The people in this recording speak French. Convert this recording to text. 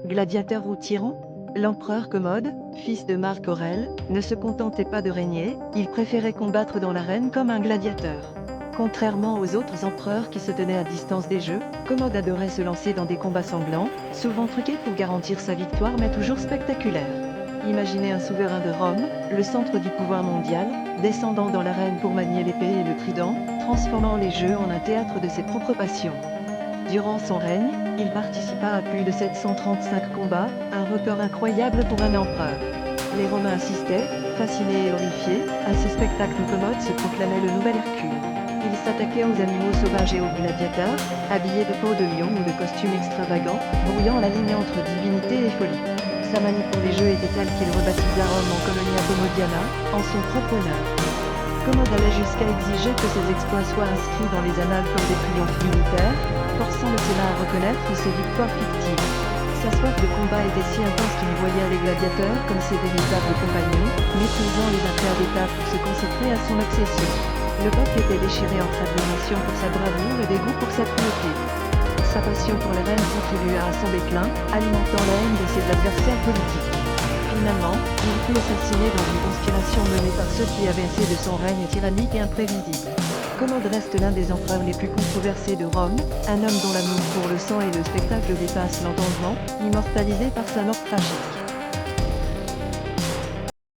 Gladiateur ou tyran? L'empereur Commode, fils de Marc Aurèle, ne se contentait pas de régner, il préférait combattre dans l'arène comme un gladiateur. Contrairement aux autres empereurs qui se tenaient à distance des jeux, Commode adorait se lancer dans des combats sanglants, souvent truqués pour garantir sa victoire mais toujours spectaculaires. Imaginez un souverain de Rome, le centre du pouvoir mondial, descendant dans l'arène pour manier l'épée et le trident, transformant les jeux en un théâtre de ses propres passions. Durant son règne, il participa à plus de 735 combats, un record incroyable pour un empereur. Les Romains assistaient, fascinés et horrifiés, à ce spectacle où Commode se proclamait le nouvel Hercule. Il s'attaquait aux animaux sauvages et aux gladiateurs, habillés de peau de lion ou de costumes extravagants, brouillant la ligne entre divinité et folie. Sa manie pour les jeux était telle qu'il rebaptisa Rome en Colonia Commodiana, en son propre honneur. Commode allait jusqu'à exiger que ses exploits soient inscrits dans les annales comme des triomphes militaires, forçant le Sénat à reconnaître ses victoires fictives. Sa soif de combat était si intense qu'il voyait les gladiateurs comme ses véritables compagnons, méprisant les affaires d'État pour se consacrer à son obsession. Le peuple était déchiré entre admiration pour sa bravoure et dégoût pour sa cruauté. Sa passion pour les reines contribua à son déclin, alimentant la haine de ses adversaires politiques. Finalement, il fut assassiné dans une conspiration menée par ceux qui avaient assez de son règne tyrannique et imprévisible. Commode reste l'un des empereurs les plus controversés de Rome, un homme dont l'amour pour le sang et le spectacle dépasse l'entendement, immortalisé par sa mort tragique.